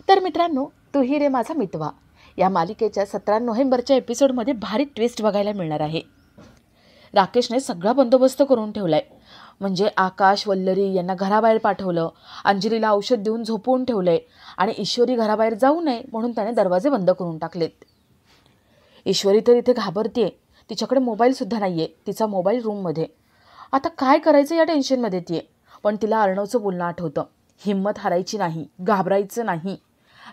तर मित्रांनो, तू ही रे माझा मितवा या मालिकेच्या 17 नोव्हेंबरच्या एपिसोडमध्ये भारी ट्विस्ट बघायला मिळणार आहे. राकेशने सगळा बंदोबस्त करून ठेवलाय. म्हणजे आकाश, वल्लरी यांना घराबाहेर पाठवलं, अंजलीला औषध देऊन झोपवून ठेवलंय आणि ईश्वरी घराबाहेर जाऊ नये म्हणून त्याने दरवाजे बंद करून टाकलेत. ईश्वरी तर इथे घाबरतीये. तिच्याकडे मोबाईलसुद्धा नाही आहे. तिचा मोबाईल रूममध्ये. आता काय करायचं या टेन्शनमध्ये तीये. पण तिला अर्णवचं बोलणं आठवतं. हिंमत हारायची नाही, घाबरायचं नाही.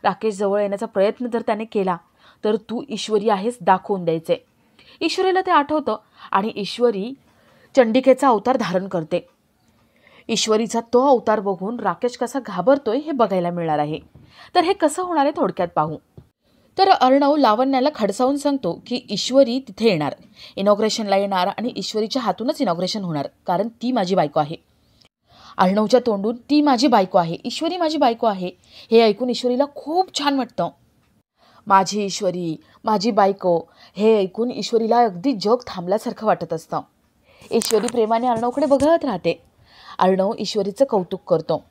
राकेश जवळ येण्याचा प्रयत्न जर त्याने केला तर तू ईश्वरी आहेस दाखवून द्यायचे. ईश्वरीला ते आठवतं आणि ईश्वरी चंडिकेचा अवतार धारण करते. ईश्वरीचा तो अवतार बघून राकेश कसा घाबरतोय हे बघायला मिळणार आहे. तर हे कसं होणार आहे थोडक्यात पाहू. तर अर्णव लावण्याला खडसावून सांगतो की ईश्वरी तिथे येणार, इनॉग्रेशनला येणार आणि ईश्वरीच्या हातूनच इनॉग्रेशन होणार, कारण ती माझी बायको आहे. अर्णवच्या तोंडून ती माझी बायको आहे, ईश्वरी माझी बायको आहे, हे ऐकून ईश्वरीला खूप छान वाटतं. माझी ईश्वरी, माझी बायको, हे ऐकून ईश्वरीला अगदी जग थांबल्यासारखं वाटत असतं. ईश्वरी प्रेमाने अर्णवकडे बघत राहते. अर्णव ईश्वरीचं कौतुक करतो.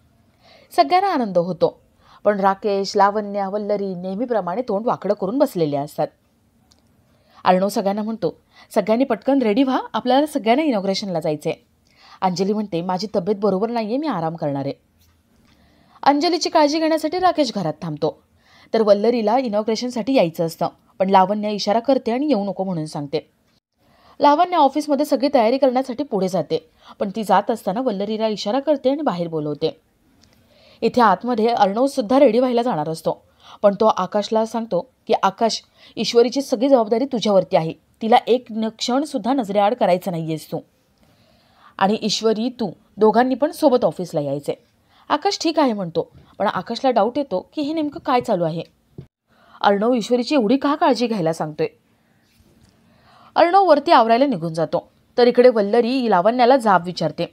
सगळ्यांना आनंद होतो. पण राकेश, लावण्या, वल्लरी नेहमीप्रमाणे तोंड वाकडं करून बसलेले असतात. अर्णव सगळ्यांना म्हणतो, सगळ्यांनी पटकन रेडी व्हा, आपल्याला सगळ्यांना इनॉग्रेशनला जायचे. अंजली म्हणते, माझी तब्येत बरोबर नाही आहे, मी आराम करणार आहे. अंजलीची काळजी घेण्यासाठी राकेश घरात थांबतो. तर वल्लरीला इनॉग्रेशनसाठी यायचं असतं, पण लावण्या इशारा करते आणि येऊ नको म्हणून सांगते. लावण्या ऑफिसमध्ये सगळी तयारी करण्यासाठी पुढे जाते, पण ती जात असताना वल्लरीला इशारा करते आणि बाहेर बोलवते. इथे आतमध्ये अर्णवसुद्धा रेडी व्हायला जाणार असतो, पण तो आकाशला सांगतो की आकाश, ईश्वरीची सगळी जबाबदारी तुझ्यावरती आहे. तिला एक क्षणसुद्धा नजरेआड करायचं नाही आहेस तू. आणि ईश्वरी, तू दोघांनी पण सोबत ऑफिसला यायचे. आकाश ठीक आहे म्हणतो, पण आकाशला डाऊट येतो की हे नेमकं काय चालू आहे. अर्णव ईश्वरीची एवढी का काळजी घ्यायला सांगतोय. अर्णव वरती आवरायला निघून जातो. तर इकडे वल्लरी लावण्याला जाब विचारते.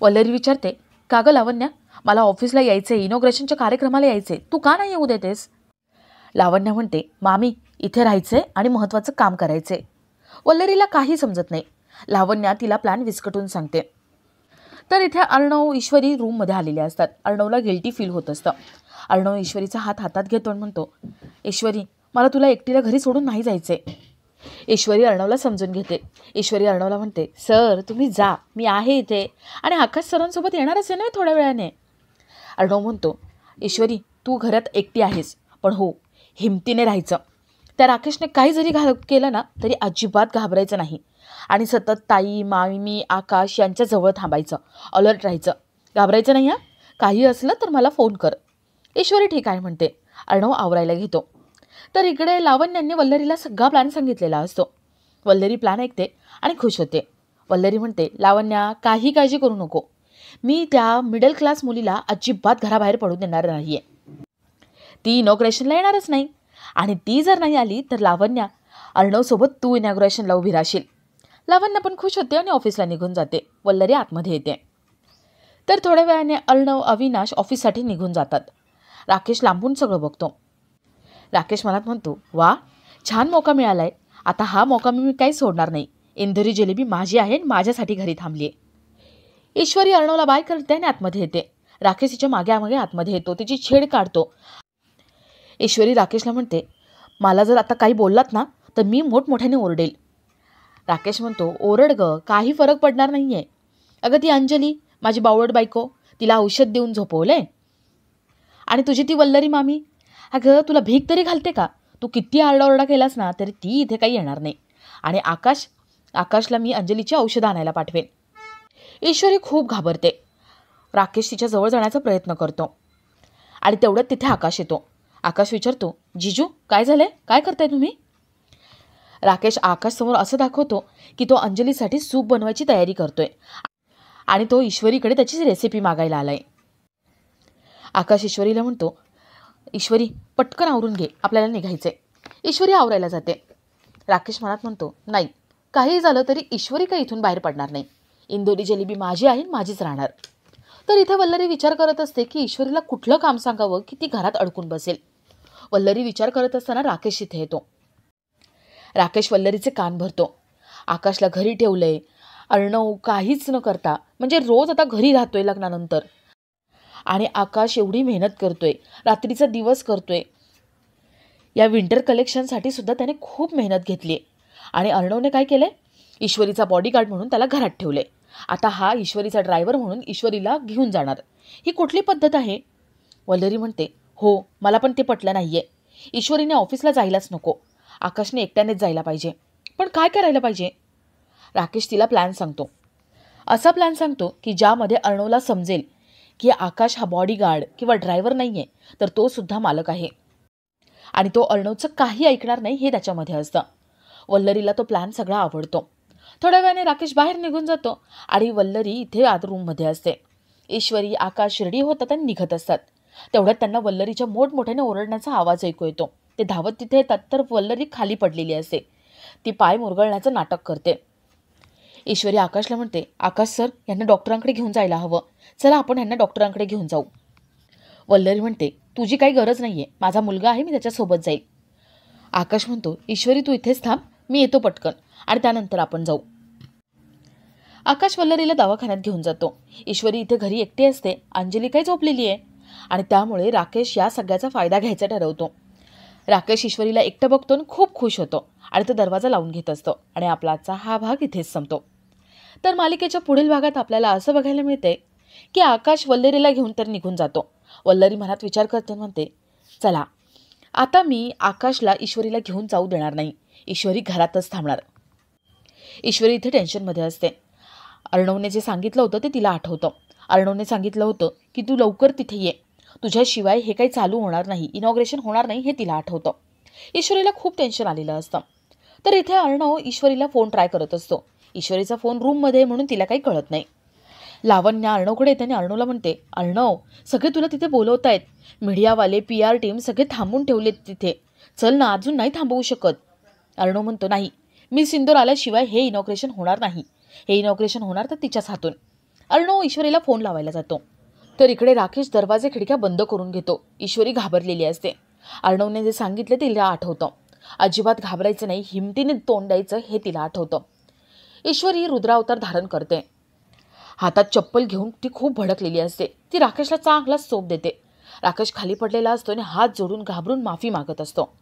वल्लरी विचारते, का गं लावण्या, मला ऑफिसला यायचे, इनॉग्रेशनच्या कार्यक्रमाला यायचे, तू का नाही येऊ देतेस. लावण्या म्हणते, मामी, इथे राहायचे आणि महत्त्वाचं काम करायचे. वल्लरीला काही समजत नाही. लावण्या तिला प्लॅन विस्कटून सांगते. तर इथे अर्णव, ईश्वरी रूममध्ये आलेले असतात. अर्णवला गिल्टी फील होत असतं. अर्णव ईश्वरीचा हात हातात घेतो आणि म्हणतो, ईश्वरी, मला तुला एकटीला घरी सोडून नाही जायचे. ईश्वरी अर्णवला समजून घेते. ईश्वरी अर्णवला म्हणते, सर तुम्ही जा, मी आहे इथे आणि आकाश सरांसोबत येणारच आहे ना थोड्या वेळाने. अर्णव म्हणतो, ईश्वरी, तू घरात एकटी आहेस, पण हो, हिमतीने राहायचं. त्या राकेशने काही जरी केलं ना तरी अजिबात घाबरायचं नाही आणि सतत ताई, मामी, आकाश यांच्या जवळ थांबायचं, अलर्ट राहायचं, घाबरायचं नाही. काही असलं तर मला फोन कर. ईश्वरी ठीक आहे म्हणते. अर्णव आवरायला घेतो. तर इकडे लावण्यांनी वल्लरीला सगळा प्लॅन सांगितलेला असतो. वल्लरी प्लॅन ऐकते आणि खुश होते. वल्लरी म्हणते, लावण्या, काही काळजी करू नको, मी त्या मिडल क्लास मुलीला अजिबात घराबाहेर पडू देणार नाही आहे. ती इनॉग्रेशनला येणारच नाही आणि ती जर नाही आली तर लावण्या, अर्णवसोबत तू इनॉग्रेशनला उभी राहशील. लावण्या पण खुश होते आणि ऑफिसला निघून जाते. वल्लरी आतमध्ये येते. तर थोड्या वेळाने अर्णव, अविनाश ऑफिससाठी निघून जातात. राकेश लांबून सगळं बघतो. राकेश मनात म्हणतो, वा, छान मौका मिळालाय, आता हा मौका मी काही सोडणार नाही. इंदोरी जिलेबी माझी आहे, माझ्यासाठी घरी थांबली आहे. ईश्वरी अर्णवला बाय करते आणि आतमध्ये येते. राकेश तिच्या मागे आतमध्ये येतो, तिची छेड काढतो. ईश्वरी राकेशला म्हणते, मला जर आता काही बोललात ना तर मी मोठमोठ्याने ओरडेल. राकेश म्हणतो, ओरड ग, काही फरक पडणार नाही आहे. अगं ती अंजली, माझी बावळट बायको, तिला औषध देऊन झोपवले. आणि तुझी ती वल्लरी मामी, अगं तुला भीक तरी घालते का. तू किती आरडाओरडा केलास ना तरी ती इथे काही येणार नाही. आणि आकाशला मी अंजलीची औषधं आणायला पाठवेन. ईश्वरी खूप घाबरते. राकेश तिच्या जवळ जाण्याचा प्रयत्न करतो आणि तेवढ्यात तिथे आकाश येतो. आकाश विचारतो, जिजू काय झालंय, काय करताय तुम्ही. राकेश आकाशसमोर असं दाखवतो की तो अंजलीसाठी सूप बनवायची तयारी करतोय आणि तो ईश्वरीकडे त्याची रेसिपी मागायला आलाय. आकाश ईश्वरीला म्हणतो, ईश्वरी पटकन आवरून घे, आपल्याला निघायचे. ईश्वरी आवरायला जाते. राकेश मनात म्हणतो, नाही, काही झालं तरी ईश्वरी काही इथून बाहेर पडणार नाही. इंदोरी जिलेबी माझी आहे, माझीच राहणार. तर इथे वल्लरी विचार करत असते की ईश्वरीला कुठलं काम सांगावं की ती घरात अडकून बसेल. वल्लरी विचार करत असताना राकेश इथे येतो. राकेश वल्लरीचे कान भरतो. आकाशला घरी ठेवलंय. अर्णव काहीच न करता, म्हणजे रोज आता घरी राहतोय लग्नानंतर, आणि आकाश एवढी मेहनत करतोय, रात्रीचा दिवस करतोय. या विंटर कलेक्शनसाठी सुद्धा त्याने खूप मेहनत घेतली आहे. आणि अर्णवने काय केलंय, ईश्वरीचा बॉडीगार्ड म्हणून त्याला घरात ठेवले. आता हा ईश्वरीचा ड्रायव्हर म्हणून ईश्वरीला घेऊन जाणार. ही कुठली पद्धत आहे? वल्लरी म्हणते, हो, मला पण ते पटलं नाहीये. ईश्वरीने ऑफिसला जायलाच नको, आकाशने एकट्यानेच जायला पाहिजे. पण काय करायला पाहिजे? राकेश तिला प्लॅन सांगतो. असा प्लॅन सांगतो की ज्यामध्ये अर्णवला समजेल की आकाश हा बॉडीगार्ड किंवा ड्रायव्हर नाही आहे, तर तो सुद्धा मालक आहे आणि तो अर्णवचं काही ऐकणार नाही हे त्याच्यामध्ये असतं. वल्लरीला तो प्लॅन सगळा आवडतो. थोड्या वेळाने राकेश बाहेर निघून जातो आणि वल्लरी इथे आत रूममध्ये असते. ईश्वरी, आकाश रेडी होतात आणि निघत असतात. तेवढ्यात त्यांना वल्लरीच्या मोठमोठ्याने ओरडण्याचा आवाज ऐकू येतो. ते धावत तिथे येतात तर वल्लरी खाली पडलेली असते. ती पाय मुरगळण्याचं नाटक करते. ईश्वरी आकाशला म्हणते, आकाश सर, यांना डॉक्टरांकडे घेऊन जायला हवं. चला आपण यांना डॉक्टरांकडे घेऊन जाऊ. वल्लरी म्हणते, तुझी काही गरज नाहीये, माझा मुलगा आहे, मी त्याच्यासोबत जाईल. आकाश म्हणतो, ईश्वरी तू इथेच थांब, मी येतो पटकन आणि त्यानंतर आपण जाऊ. आकाश वल्लरीला दवाखान्यात घेऊन जातो. ईश्वरी इथे घरी एकटी असते. अंजली काही झोपलेली आहे आणि त्यामुळे राकेश या सगळ्याचा फायदा घ्यायचा ठरवतो. राकेश ईश्वरीला एकटं बघतो आणि खूप खुश होतो आणि तो दरवाजा लावून घेत असतो आणि आपला आजचा हा भाग इथेच संपतो. तर मालिकेच्या पुढील भागात आपल्याला असं बघायला मिळते की आकाश वल्लरीला घेऊन तर निघून जातो. वल्लरी मनात विचार करते, म्हणते, चला आता मी आकाशला ईश्वरीला घेऊन जाऊ देणार नाही, ईश्वरी घरातच थांबणार. ईश्वरी इथे टेन्शनमध्ये असते. अर्णवने जे सांगितलं होतं ते तिला आठवतं. अर्णवने सांगितलं होतं की तू लवकर तिथे ये, तुझ्याशिवाय हे काही चालू होणार नाही, इनॉग्रेशन होणार नाही, हे तिला आठवतं. ईश्वरीला खूप टेन्शन आलेलं असतं. तर इथे अर्णव ईश्वरीला फोन ट्राय करत असतो. ईश्वरीचा फोन रूममध्ये म्हणून तिला काही कळत नाही. लावण्य अर्णवकडे येते आणि अर्णवला म्हणते, अर्णव, सगळे तुला तिथे बोलवत आहेत, मीडियावाले, PR टीम सगळे थांबून ठेवलेत तिथे, चल ना, अजून नाही थांबवू शकत. अर्णव म्हणतो, नाही, मी सिंदूर आल्याशिवाय हे इनॉग्रेशन होणार नाही, हे इनॉग्रेशन होणार तर तिच्याच हातून. अर्णव ईश्वरीला फोन लावायला जातो. तर इकडे राकेश दरवाजे खिडक्या बंद करून घेतो. ईश्वरी घाबरलेली असते. अर्णवने जे सांगितले तिला आठवतं. अजिबात घाबरायचं नाही, हिमतीने तोंड द्यायचं हे तिला आठवतं. ईश्वरी रुद्रावतार धारण करते. हातात चप्पल घेऊन ती खूप भडकलेली असते. ती राकेशला चांगला सोप देते. राकेश खाली पडलेला असतो आणि हात जोडून घाबरून माफी मागत असतो.